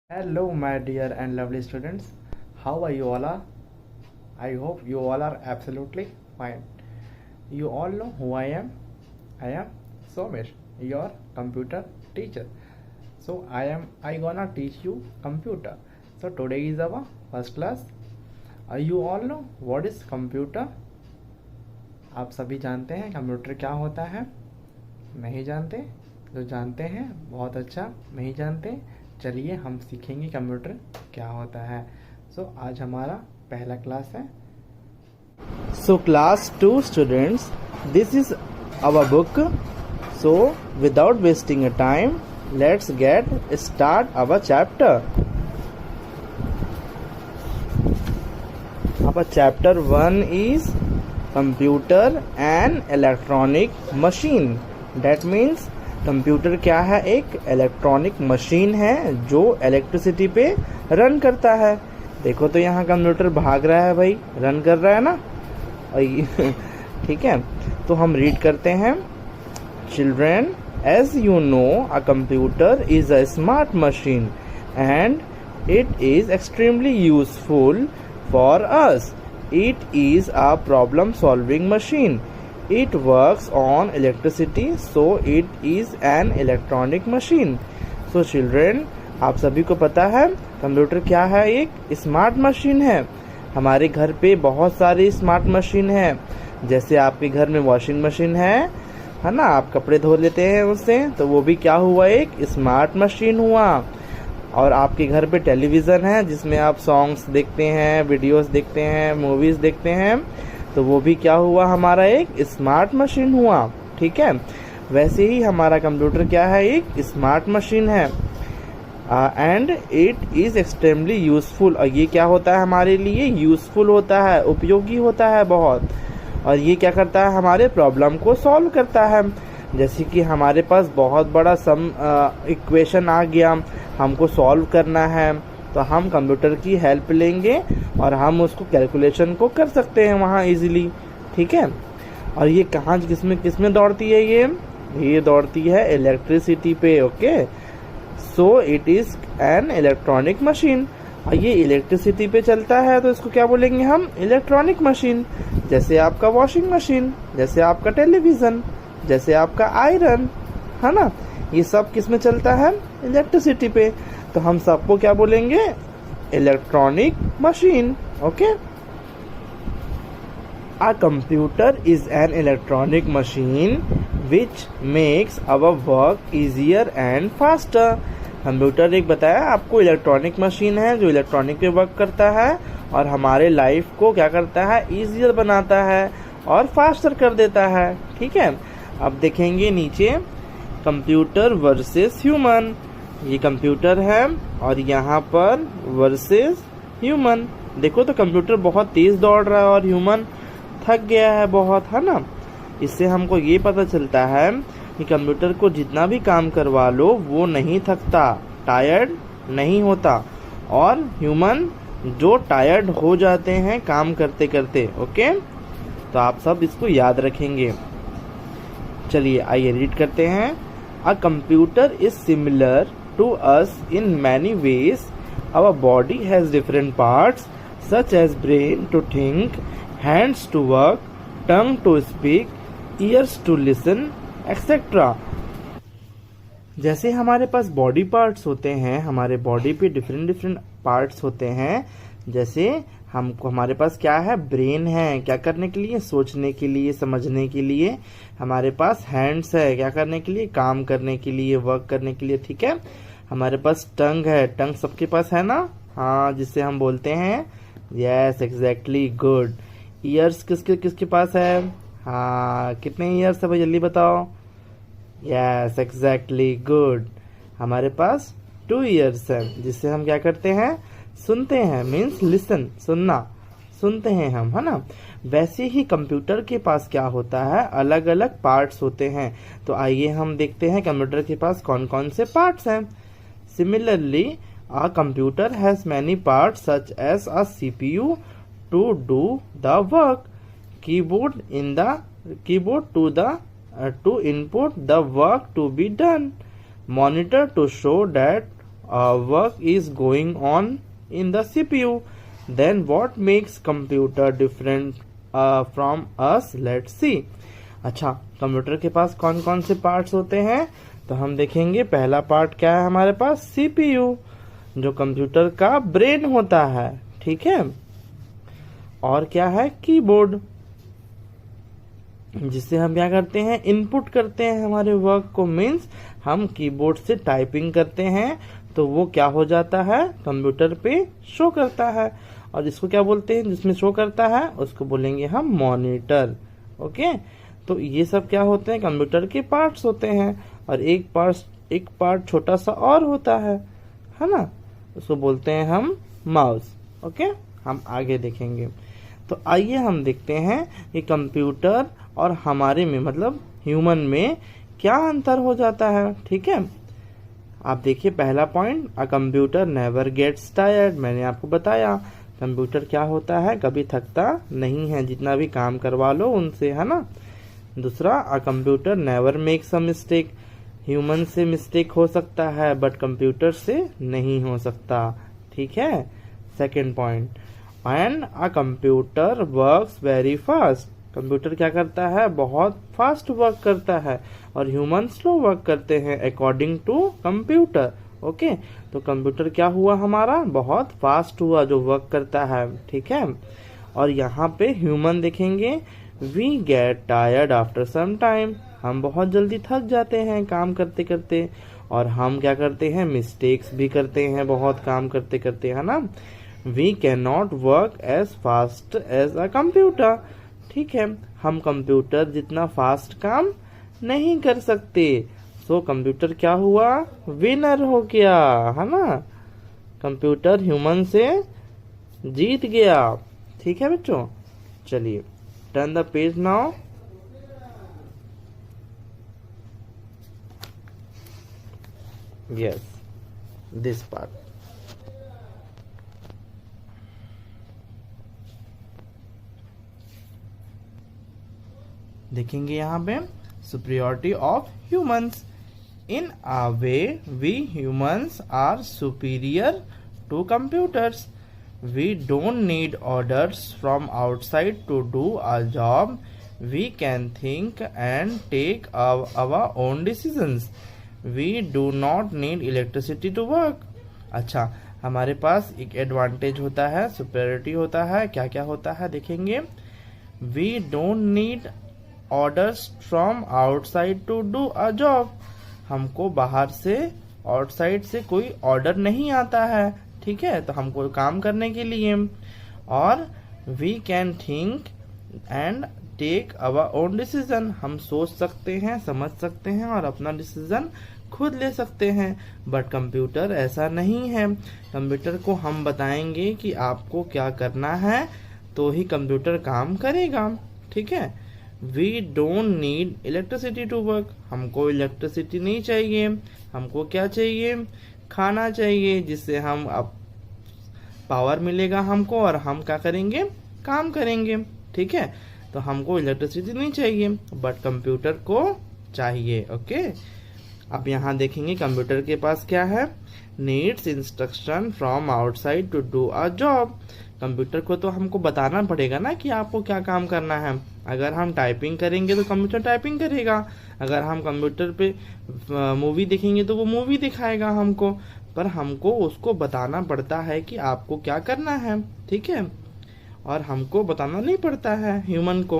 Hello, my dear and lovely students. How are you all? Are? I hope you all are absolutely fine. You all know who I am. I am Somesh, your computer teacher. I gonna teach you computer. So today is our first class. You all know what is computer? आप सभी जानते हैं computer क्या होता है? नहीं जानते? जो जानते हैं बहुत अच्छा, नहीं जानते चलिए हम सीखेंगे कंप्यूटर क्या होता है। आज हमारा पहला क्लास है। Class 2 students, this is our book. Without wasting a time, let's get start our chapter. Our chapter 1 is computer and electronic machine. That means computer क्या है? एक इलेक्ट्रॉनिक मशीन है जो इलेक्ट्रिसिटी पे रन करता है। देखो तो यहाँ कंप्यूटर भाग रहा है भाई, रन कर रहा है ना। ठीक है, तो हम रीड करते हैं। Children, as you know, a computer is a smart machine and it is extremely useful for us. It is a problem solving machine. It works on electricity, so it is an electronic machine. So children, आप सभी को पता है computer क्या है? एक smart machine है। हमारे घर पे बहुत सारी स्मार्ट मशीन है। जैसे आपके घर में वॉशिंग मशीन है ना, आप कपड़े धो लेते हैं उससे, तो वो भी क्या हुआ? एक स्मार्ट मशीन हुआ। और आपके घर पे टेलीविज़न है जिसमें आप सॉन्ग्स देखते हैं, वीडियोस देखते हैं, मूवीज देखते हैं, तो वो भी क्या हुआ? हमारा एक स्मार्ट मशीन हुआ। ठीक है, वैसे ही हमारा कंप्यूटर क्या है? एक स्मार्ट मशीन है। And it is extremely useful. और ये क्या होता है हमारे लिए? यूजफुल होता है, उपयोगी होता है बहुत। और ये क्या करता है? हमारे प्रॉब्लम को सॉल्व करता है। जैसे कि हमारे पास बहुत बड़ा सम इक्वेशन आ गया, हमको सॉल्व करना है, तो हम कंप्यूटर की हेल्प लेंगे और हम उसको कैलकुलेशन को कर सकते हैं वहाँ इजीली। ठीक है, और ये कहाँ किसमें दौड़ती है? ये दौड़ती है इलेक्ट्रिसिटी पे। Okay, so it is an electronic machine. और ये इलेक्ट्रिसिटी पे चलता है, तो इसको क्या बोलेंगे हम? Electronic machine. जैसे आपका वॉशिंग मशीन, जैसे आपका टेलीविजन, जैसे आपका आयरन, है ना, ये सब किसमें चलता है? इलेक्ट्रिसिटी पे। तो हम सबको क्या बोलेंगे? Electronic machine. Okay, a computer is an electronic machine which makes our work easier and faster. Computer एक बताया आपको इलेक्ट्रॉनिक मशीन है जो इलेक्ट्रॉनिक पे वर्क करता है और हमारे लाइफ को क्या करता है? इजियर बनाता है और फास्टर कर देता है। ठीक है, अब देखेंगे नीचे, कंप्यूटर वर्सेस ह्यूमन। ये कंप्यूटर है और यहाँ पर वर्सेस ह्यूमन। देखो तो कंप्यूटर बहुत तेज दौड़ रहा है और ह्यूमन थक गया है बहुत, है ना। इससे हमको ये पता चलता है कि कंप्यूटर को जितना भी काम करवा लो वो नहीं थकता, टायर्ड नहीं होता, और ह्यूमन जो टायर्ड हो जाते हैं काम करते करते। ओके, तो आप सब इसको याद रखेंगे। चलिए आइए रीड करते हैं। अ computer is similar to us in many ways. Our body has different parts such as brain to think, hands to work, tongue to speak, ears to listen, etc. जैसे हमारे पास बॉडी पार्ट्स होते हैं, हमारे body पे different parts होते हैं। जैसे हमारे पास क्या है? ब्रेन है, क्या करने के लिए? सोचने के लिए, समझने के लिए। हमारे पास हैंड्स है, क्या करने के लिए? काम करने के लिए, वर्क करने के लिए। ठीक है, हमारे पास टंग है, टंग सबके पास है ना? हाँ, जिससे हम बोलते हैं। Yes, exactly, good. ईयर्स किसके पास है? हाँ, कितने ईयर्स है भाई, जल्दी बताओ। Yes, exactly, good. हमारे पास 2 ईयर्स है, जिससे हम क्या करते हैं? सुनते हैं, मीन्स लिसन, सुनना, सुनते हैं हम, है ना। वैसे ही कंप्यूटर के पास क्या होता है? अलग अलग पार्ट्स होते हैं। तो आइए हम देखते हैं कंप्यूटर के पास कौन कौन से पार्ट्स हैं। Similarly, a computer has many parts such as a CPU to do the work, keyboard to input the work to be done, monitor to show that work is going on in the CPU. Then what makes computer different from us? Let's see. अच्छा, computer के पास कौन कौन से parts होते हैं तो हम देखेंगे। पहला पार्ट क्या है हमारे पास? सीपीयू, जो कंप्यूटर का ब्रेन होता है, ठीक है। और क्या है? कीबोर्ड, जिससे हम क्या करते हैं? इनपुट करते हैं हमारे वर्क को। मीन्स हम कीबोर्ड से टाइपिंग करते हैं तो वो क्या हो जाता है? कंप्यूटर पे शो करता है। और इसको क्या बोलते हैं? जिसमें शो करता है उसको बोलेंगे हम मॉनिटर। ओके, तो ये सब क्या होते हैं? कंप्यूटर के पार्ट्स होते हैं। और एक पार्ट छोटा सा और होता है ना, उसको बोलते हैं हम माउस। ओके, हम आगे देखेंगे। तो आइए हम देखते हैं कि कंप्यूटर और हमारे में, मतलब ह्यूमन में क्या अंतर हो जाता है। ठीक है, आप देखिए पहला point, a computer never gets tired. मैंने आपको बताया कंप्यूटर क्या होता है? कभी थकता नहीं है, जितना भी काम करवा लो उनसे, है ना। दूसरा, अ computer never makes a mistake. Human से मिस्टेक हो सकता है बट कंप्यूटर से नहीं हो सकता। ठीक है। Second point, and a computer works very fast. Computer क्या करता है? बहुत फास्ट वर्क करता है और ह्यूमन स्लो वर्क करते हैं अकॉर्डिंग टू कंप्यूटर। ओके, तो कंप्यूटर क्या हुआ हमारा? बहुत फास्ट हुआ जो वर्क करता है। ठीक है। और यहाँ पे ह्यूमन देखेंगे, we get tired after some time. हम बहुत जल्दी थक जाते हैं काम करते करते, और हम क्या करते हैं? मिस्टेक्स भी करते हैं बहुत काम करते करते, है ना। We can not work as fast as a computer. ठीक है, हम कंप्यूटर जितना फास्ट काम नहीं कर सकते। सो कंप्यूटर क्या हुआ? विनर हो गया, है ना। कंप्यूटर ह्यूमन से जीत गया। ठीक है बच्चों, चलिए turn the page now. Yes, this part. देखेंगे यहाँ पे superiority of humans. In a way we humans are superior to computers. We don't need orders from outside to do a job. We can think and take our own decisions. We do not need electricity to work. अच्छा, हमारे पास एक advantage होता है, superiority होता है। क्या क्या होता है देखेंगे। We don't need orders from outside to do a job. हमको बाहर से, आउटसाइड से कोई ऑर्डर नहीं आता है। ठीक है, तो हमको काम करने के लिए। और we can think and take our own decision. हम सोच सकते हैं, समझ सकते हैं और अपना डिसीजन खुद ले सकते हैं। बट कंप्यूटर ऐसा नहीं है। कंप्यूटर को हम बताएंगे कि आपको क्या करना है तो ही कंप्यूटर काम करेगा। ठीक है। We don't need electricity to work. हमको इलेक्ट्रिसिटी नहीं चाहिए। हमको क्या चाहिए? खाना चाहिए, जिससे हम अब पावर मिलेगा हमको और हम क्या करेंगे? काम करेंगे। ठीक है, तो हमको इलेक्ट्रिसिटी नहीं चाहिए बट कंप्यूटर को चाहिए। ओके, अब यहाँ देखेंगे कंप्यूटर के पास क्या है? Needs instruction from outside to do a job. Computer को तो हमको बताना पड़ेगा ना कि आपको क्या काम करना है। अगर हम टाइपिंग करेंगे तो कंप्यूटर टाइपिंग करेगा। अगर हम कंप्यूटर पे मूवी देखेंगे तो वो मूवी दिखाएगा हमको। पर हमको उसको बताना पड़ता है कि आपको क्या करना है। ठीक है, और हमको बताना नहीं पड़ता है ह्यूमन को।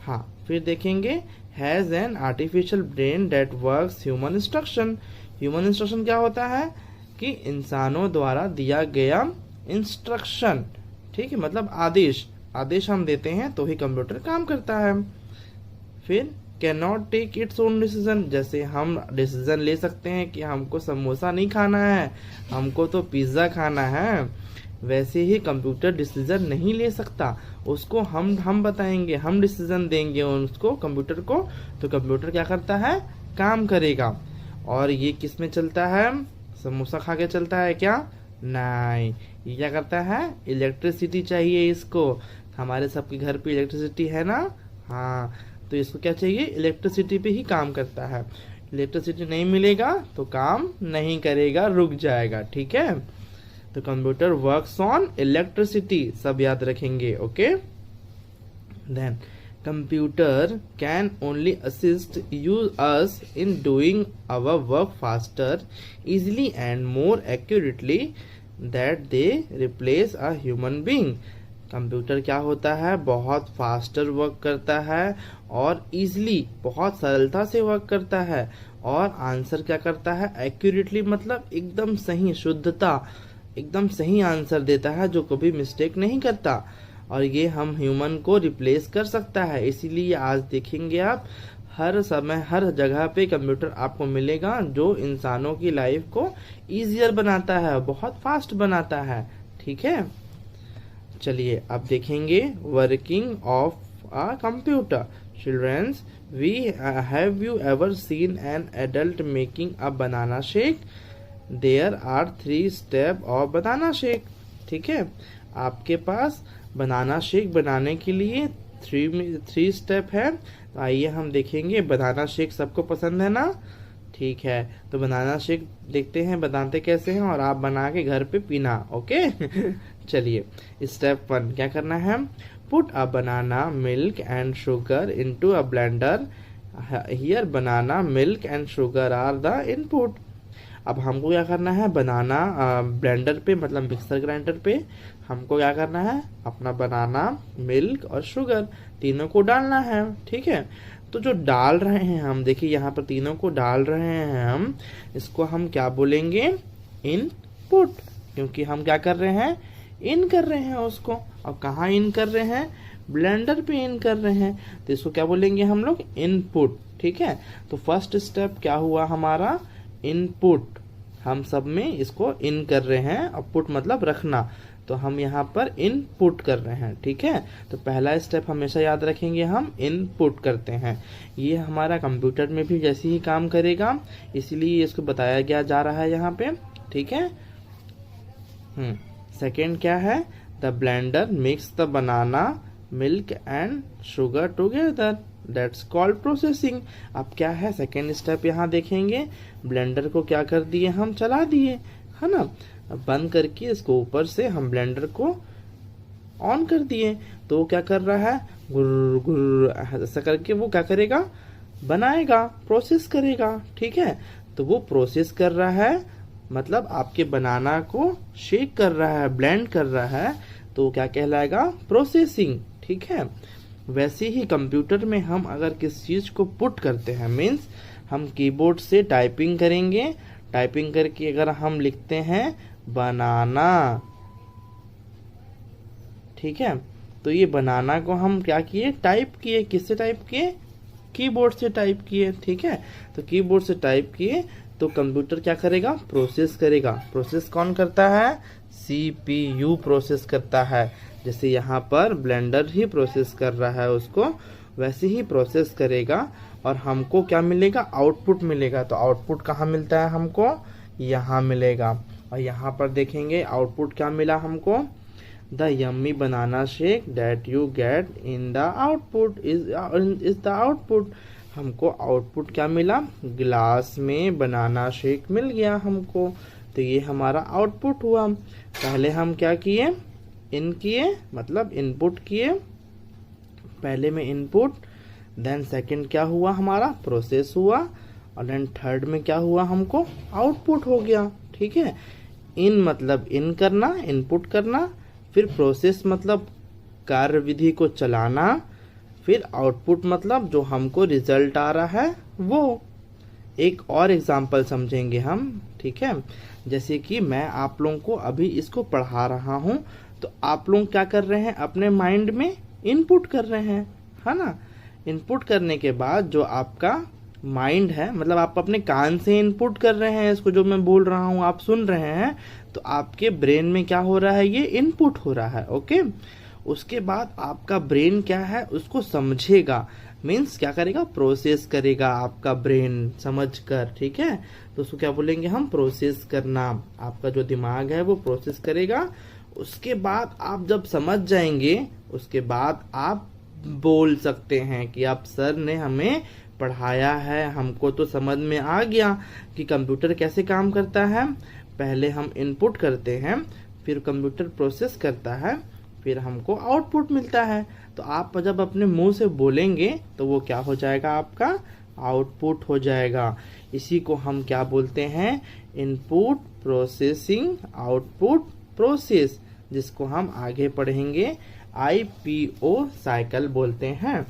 हाँ, फिर देखेंगे has an artificial brain that works human instruction. Human instruction क्या होता है? कि इंसानों द्वारा दिया गया इंस्ट्रक्शन। ठीक है, मतलब आदेश हम देते हैं तो ही कंप्यूटर काम करता है। फिर can not take its own decision. जैसे हम डिसीजन ले सकते हैं कि हमको समोसा नहीं खाना है, हमको तो पिज्जा खाना है, वैसे ही कंप्यूटर डिसीजन नहीं ले सकता। उसको हम बताएंगे, हम डिसीजन देंगे उसको, कंप्यूटर को, तो कंप्यूटर क्या करता है? काम करेगा। और ये किस में चलता है? समोसा खा के चलता है क्या? नहीं, ये क्या करता है? इलेक्ट्रिसिटी चाहिए इसको। हमारे सबके घर पे इलेक्ट्रिसिटी है ना। हाँ, तो इसको क्या चाहिए? इलेक्ट्रिसिटी पे ही काम करता है। इलेक्ट्रिसिटी नहीं मिलेगा तो काम नहीं करेगा, रुक जाएगा। ठीक है, तो कंप्यूटर वर्क्स ऑन इलेक्ट्रिसिटी, सब याद रखेंगे। Okay, then computer can only assist us in doing our work faster, easily and more accurately that they replace a human being. Computer क्या होता है, बहुत फास्टर वर्क करता है और इजिली, बहुत सरलता से वर्क करता है, और आंसर क्या करता है, एक्यूरेटली मतलब एकदम सही, शुद्धता, एकदम सही आंसर देता है, जो कभी मिस्टेक नहीं करता, और ये हम ह्यूमन को रिप्लेस कर सकता है। इसीलिए आज देखेंगे आप हर समय हर जगह पे कंप्यूटर आपको मिलेगा जो इंसानों की लाइफ को इजियर बनाता है, बहुत फास्ट बनाता है। ठीक है, चलिए अब देखेंगे working of a computer. Childrens, we have you ever seen an adult making a banana shake? There are 3 step of banana shake. ठीक है, आपके पास बनाना शेक बनाने के लिए 3 स्टेप है। तो आइए हम देखेंगे, बनाना शेक सबको पसंद है ना? ठीक है, तो बनाना शेक देखते हैं बनाते कैसे हैं, और आप बना के घर पे पीना। ओके चलिए, स्टेप 1 क्या करना है, put a banana, milk and sugar into a blender. Here banana, milk and sugar are the input. अब हमको क्या करना है, बनाना ब्लेंडर पे मतलब मिक्सर ग्राइंडर पे हमको क्या करना है, अपना बनाना, मिल्क और शुगर तीनों को डालना है। ठीक है, तो जो डाल रहे हैं हम, देखिए यहाँ पर तीनों को डाल रहे हैं हम, इसको हम क्या बोलेंगे, इनपुट, क्योंकि हम क्या कर रहे हैं, इन कर रहे हैं उसको। और कहाँ इन कर रहे हैं, ब्लेंडर पे इन कर रहे हैं, तो इसको क्या बोलेंगे हम लोग, इनपुट। ठीक है, तो फर्स्ट स्टेप क्या हुआ हमारा, इनपुट। हम सब में इसको इन कर रहे हैं, और पुट मतलब रखना, तो हम यहाँ पर इनपुट कर रहे हैं। ठीक है, तो पहला स्टेप हमेशा याद रखेंगे, हम इनपुट करते हैं। ये हमारा कंप्यूटर में भी जैसे ही काम करेगा, इसलिए इसको बताया गया जा रहा है यहाँ पे। ठीक है, सेकेंड क्या है, the blender mix the banana, milk and sugar together, that's called processing. अब क्या है, सेकेंड स्टेप यहाँ देखेंगे, ब्लेंडर को क्या कर दिए, हम चला दिए, है ना, बंद करके इसको ऊपर से हम ब्लेंडर को ऑन कर दिए, तो वो क्या कर रहा है, गुर गुर ऐसा करके वो क्या करेगा, बनाएगा, प्रोसेस करेगा। ठीक है, तो वो प्रोसेस कर रहा है, मतलब आपके बनाना को शेक कर रहा है, ब्लेंड कर रहा है, तो क्या कहलाएगा, प्रोसेसिंग। ठीक है, वैसे ही कंप्यूटर में हम अगर किस चीज को पुट करते हैं, मीन्स हम कीबोर्ड से टाइपिंग करेंगे, टाइपिंग करके अगर हम लिखते हैं बनाना, ठीक है, तो ये बनाना को हम क्या किए, टाइप किए, किससे टाइप किए, कीबोर्ड से टाइप किए। ठीक है, तो कीबोर्ड से टाइप किए, तो कंप्यूटर क्या करेगा, प्रोसेस करेगा। प्रोसेस कौन करता है, CPU प्रोसेस करता है। जैसे यहाँ पर ब्लेंडर ही प्रोसेस कर रहा है उसको, वैसे ही प्रोसेस करेगा, और हमको क्या मिलेगा, आउटपुट मिलेगा। तो आउटपुट कहाँ मिलता है हमको, यहाँ मिलेगा। और यहाँ पर देखेंगे आउटपुट क्या मिला हमको, the yummy banana shake that you get in the output is the output. हमको आउटपुट क्या मिला, गिलास में बनाना शेक मिल गया हमको, तो ये हमारा आउटपुट हुआ। पहले हम क्या किए, इन किए, मतलब इनपुट किए, पहले में इनपुट, देन सेकंड क्या हुआ हमारा, प्रोसेस हुआ, और देन थर्ड में क्या हुआ, हमको आउटपुट हो गया। ठीक है, इन मतलब इन करना, इनपुट करना, फिर प्रोसेस मतलब कार्य विधि को चलाना, फिर आउटपुट मतलब जो हमको रिजल्ट आ रहा है वो। एक और एग्जांपल समझेंगे हम। ठीक है, जैसे कि मैं आप लोगों को अभी इसको पढ़ा रहा हूँ, तो आप लोग क्या कर रहे हैं, अपने माइंड में इनपुट कर रहे हैं, है ना। इनपुट करने के बाद जो आपका माइंड है, मतलब आप अपने कान से इनपुट कर रहे हैं इसको, जो मैं बोल रहा हूँ आप सुन रहे हैं, तो आपके ब्रेन में क्या हो रहा है, ये इनपुट हो रहा है। ओके, उसके बाद आपका ब्रेन क्या है, उसको समझेगा, मीन्स क्या करेगा, प्रोसेस करेगा आपका ब्रेन समझकर। ठीक है, तो उसको क्या बोलेंगे हम, प्रोसेस करना। आपका जो दिमाग है वो प्रोसेस करेगा। उसके बाद आप जब समझ जाएंगे, उसके बाद आप बोल सकते हैं कि आप सर ने हमें पढ़ाया है, हमको तो समझ में आ गया कि कंप्यूटर कैसे काम करता है। पहले हम इनपुट करते हैं, फिर कंप्यूटर प्रोसेस करता है, फिर हमको आउटपुट मिलता है। तो आप जब अपने मुंह से बोलेंगे तो वो क्या हो जाएगा, आपका आउटपुट हो जाएगा। इसी को हम क्या बोलते हैं, इनपुट प्रोसेसिंग आउटपुट प्रोसेस, जिसको हम आगे पढ़ेंगे IPO साइकिल बोलते हैं।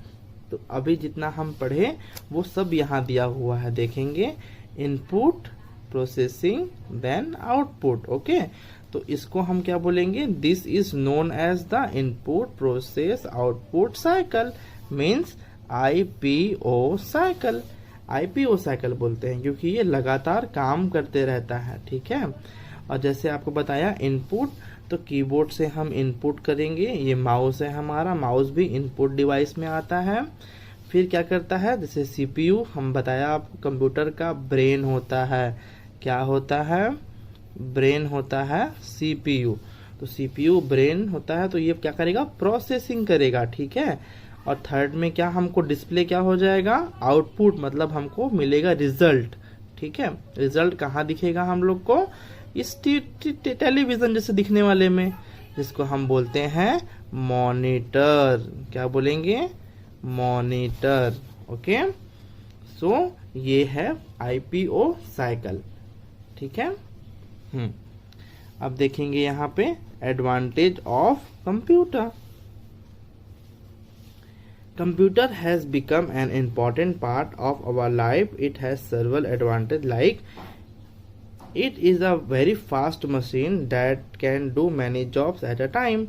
तो अभी जितना हम पढ़े वो सब यहाँ दिया हुआ है, देखेंगे input processing then output. Okay, तो इसको हम क्या बोलेंगे, this is known as the input process output cycle, means IPO cycle. IPO cycle बोलते हैं क्योंकि ये लगातार काम करते रहता है। ठीक है, और जैसे आपको बताया इनपुट, तो कीबोर्ड से हम इनपुट करेंगे। ये माउस है हमारा, माउस भी इनपुट डिवाइस में आता है। फिर क्या करता है, जैसे CPU, हम बताया आपको कंप्यूटर का ब्रेन होता है। क्या होता है, ब्रेन होता है CPU। तो CPU ब्रेन होता है, तो ये क्या करेगा, प्रोसेसिंग करेगा। ठीक है, और थर्ड में क्या हमको डिस्प्ले क्या हो जाएगा, आउटपुट, मतलब हमको मिलेगा रिजल्ट। ठीक है, रिजल्ट कहाँ दिखेगा हम लोग को, इस टेलीविजन जैसे दिखने वाले में, जिसको हम बोलते हैं मॉनिटर। क्या बोलेंगे, मॉनिटर। ओके, सो ये है IPO साइकिल। ठीक है, अब देखेंगे यहाँ पे advantage of computer. Computer has become an important part of our life. It has several advantages, like it is a very fast machine that can do many jobs at a time.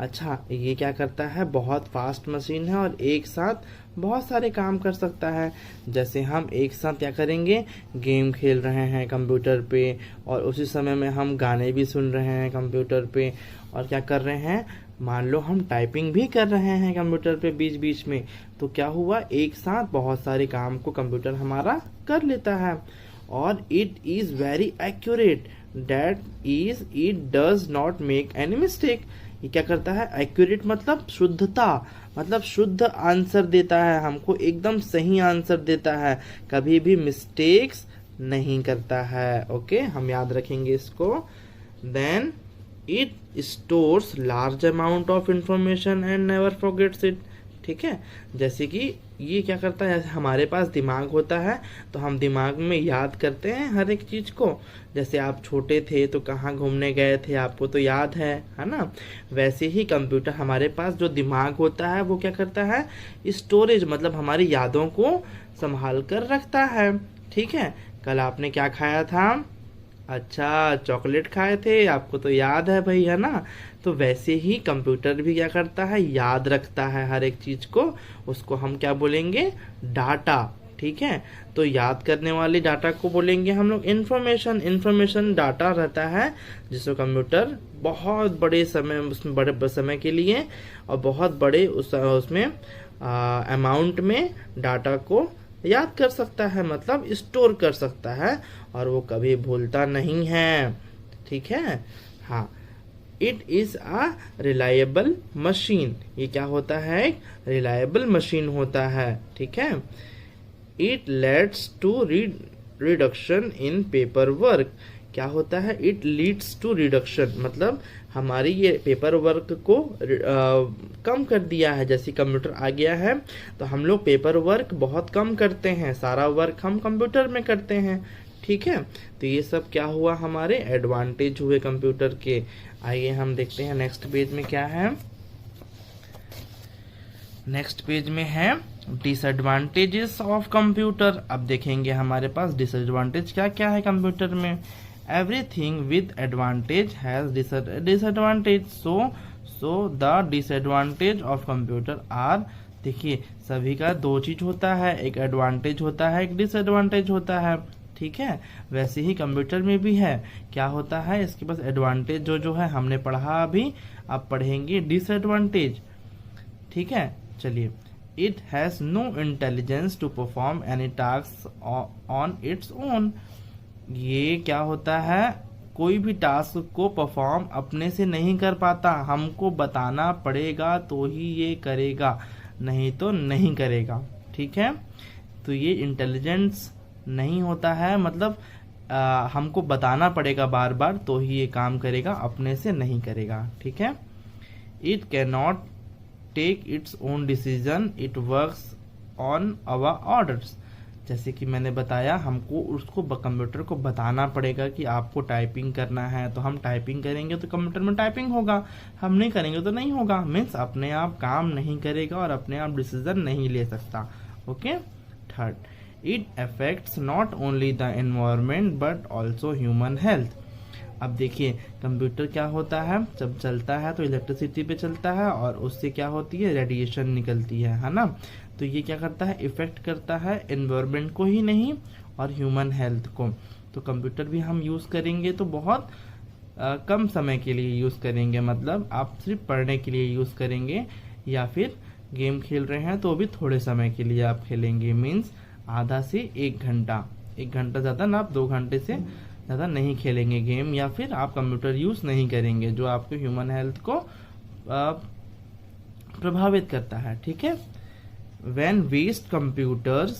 अच्छा, ये क्या करता है, बहुत fast machine है और एक साथ बहुत सारे काम कर सकता है। जैसे हम एक साथ क्या करेंगे, गेम खेल रहे हैं कंप्यूटर पे, और उसी समय में हम गाने भी सुन रहे हैं कंप्यूटर पे, और क्या कर रहे हैं, मान लो हम टाइपिंग भी कर रहे हैं कंप्यूटर पे बीच बीच में। तो क्या हुआ, एक साथ बहुत सारे काम को कंप्यूटर हमारा कर लेता है। और it is very accurate, that is it does not make any mistake. ये क्या करता है, एक्यूरेट मतलब शुद्धता, मतलब शुद्ध आंसर देता है हमको, एकदम सही आंसर देता है, कभी भी मिस्टेक्स नहीं करता है। ओके, हम याद रखेंगे इसको। Then it stores large amount of information and never forgets it. ठीक है, जैसे कि ये क्या करता है, हमारे पास दिमाग होता है तो हम दिमाग में याद करते हैं हर एक चीज को। जैसे आप छोटे थे तो कहाँ घूमने गए थे, आपको तो याद है ना। वैसे ही कंप्यूटर, हमारे पास जो दिमाग होता है वो क्या करता है, स्टोरेज, मतलब हमारी यादों को संभाल कर रखता है। ठीक है, कल आपने क्या खाया था, अच्छा चॉकलेट खाए थे, आपको तो याद है भाई, है ना। तो वैसे ही कंप्यूटर भी क्या करता है, याद रखता है हर एक चीज को, उसको हम क्या बोलेंगे, डाटा। ठीक है, तो याद करने वाले डाटा को बोलेंगे हम लोग इंफॉर्मेशन। इंफॉर्मेशन डाटा रहता है जिसको कंप्यूटर बहुत बड़े समय, उसमें बड़े समय के लिए और बहुत बड़े उसमें अमाउंट में डाटा को याद कर सकता है, मतलब स्टोर कर सकता है, और वो कभी भूलता नहीं है। ठीक है, हाँ, it is a reliable machine. ये क्या होता है, एक रिलायबल मशीन होता है। ठीक है, it lets to reduction in paper work. क्या होता है, इट लीड्स टू रिडक्शन, मतलब हमारी ये पेपर वर्क को कम कर दिया है। जैसे कंप्यूटर आ गया है तो हम लोग पेपर वर्क बहुत कम करते हैं, सारा वर्क हम कंप्यूटर में करते हैं। ठीक है, तो ये सब क्या हुआ, हमारे एडवांटेज हुए कंप्यूटर के। आइए हम देखते हैं नेक्स्ट पेज में क्या है। नेक्स्ट पेज में है डिसएडवांटेजेस ऑफ कंप्यूटर। अब देखेंगे हमारे पास डिसएडवांटेज क्या क्या है कंप्यूटर में। Everything with advantage has disadvantage, so the disadvantage of computer are, देखिए सभी का दो चीज होता है, एक एडवांटेज होता है, एक डिसएडवांटेज होता है। ठीक है, वैसे ही कंप्यूटर में भी है, क्या होता है, इसके पास एडवांटेज जो है हमने पढ़ा अभी, अब पढ़ेंगे डिसएडवांटेज। ठीक है, चलिए, it has no intelligence to perform any task on its own. ये क्या होता है, कोई भी टास्क को परफॉर्म अपने से नहीं कर पाता, हमको बताना पड़ेगा तो ही ये करेगा, नहीं तो नहीं करेगा। ठीक है, तो ये इंटेलिजेंस नहीं होता है, मतलब हमको बताना पड़ेगा बार बार तो ही ये काम करेगा, अपने से नहीं करेगा। ठीक है। It can not take its own decision, it works on our orders. जैसे कि मैंने बताया, हमको उसको कंप्यूटर को बताना पड़ेगा कि आपको टाइपिंग करना है, तो हम टाइपिंग करेंगे तो कंप्यूटर में टाइपिंग होगा, हम नहीं करेंगे तो नहीं होगा। मीन्स अपने आप काम नहीं करेगा और अपने आप डिसीजन नहीं ले सकता। Okay. Third, it affects not only the environment but also human health. अब देखिए, कंप्यूटर क्या होता है, जब चलता है तो इलेक्ट्रिसिटी पे चलता है और उससे क्या होती है, रेडिएशन निकलती है ना। तो ये क्या करता है, इफेक्ट करता है एनवायरनमेंट को ही नहीं और ह्यूमन हेल्थ को। तो कंप्यूटर भी हम यूज करेंगे तो बहुत कम समय के लिए यूज करेंगे, मतलब आप सिर्फ पढ़ने के लिए यूज करेंगे, या फिर गेम खेल रहे हैं तो भी थोड़े समय के लिए आप खेलेंगे। मीन्स आधा से 1 घंटा, 1 घंटा ज्यादा ना, आप 2 घंटे से ज्यादा नहीं खेलेंगे गेम, या फिर आप कंप्यूटर यूज नहीं करेंगे जो आपके ह्यूमन हेल्थ को प्रभावित करता है। ठीक है। When waste computers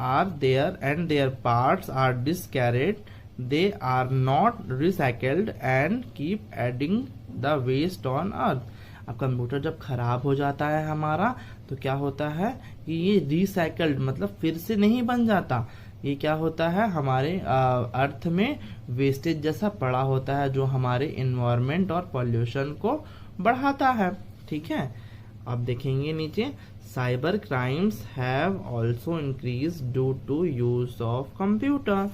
are there and their parts are discarded, they are not recycled and keep adding the waste on earth. अब कंप्यूटर जब खराब हो जाता है हमारा, तो क्या होता है कि ये रिसाइकल्ड, मतलब फिर से नहीं बन जाता, ये क्या होता है, हमारे अर्थ में वेस्टेज जैसा पड़ा होता है, जो हमारे इन्वायरमेंट और पॉल्यूशन को बढ़ाता है। ठीक है। अब देखेंगे नीचे, cyber crimes have also increase due to use of computer.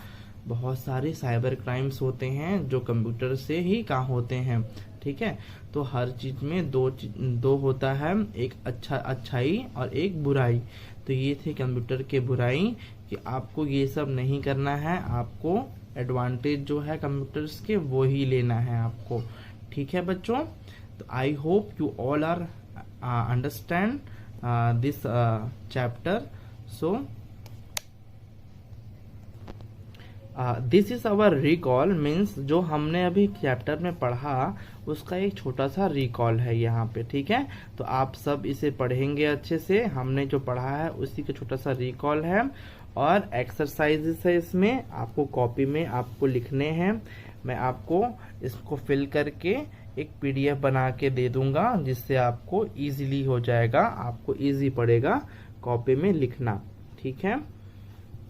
बहुत सारे साइबर क्राइम्स होते हैं जो कंप्यूटर से ही काम होते हैं। ठीक है। तो हर चीज में दो होता है, एक अच्छाई और एक बुराई। तो ये थे कंप्यूटर के बुराई, कि आपको ये सब नहीं करना है, आपको एडवांटेज जो है कंप्यूटर्स के वो ही लेना है आपको। ठीक है बच्चों। तो I hope you all are understand this chapter. So this is our recall, means जो हमने अभी चैप्टर में पढ़ा उसका एक छोटा सा रिकॉल है यहाँ पे। ठीक है। तो आप सब इसे पढ़ेंगे अच्छे से, हमने जो पढ़ा है उसी का छोटा सा रिकॉल है, और एक्सरसाइजेस है इसमें, आपको कॉपी में आपको लिखने हैं। मैं आपको इसको फिल करके एक पीडीएफ बना के दे दूंगा, जिससे आपको इजीली हो जाएगा, आपको इजी पड़ेगा कॉपी में लिखना। ठीक है।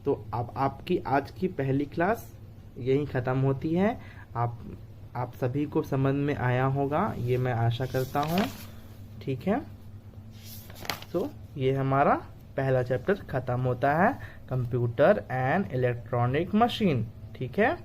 तो अब आपकी आज की पहली क्लास यही खत्म होती है। आप सभी को समझ में आया होगा, ये मैं आशा करता हूँ। ठीक है। तो ये हमारा पहला चैप्टर खत्म होता है, कंप्यूटर एंड इलेक्ट्रॉनिक मशीन। ठीक है।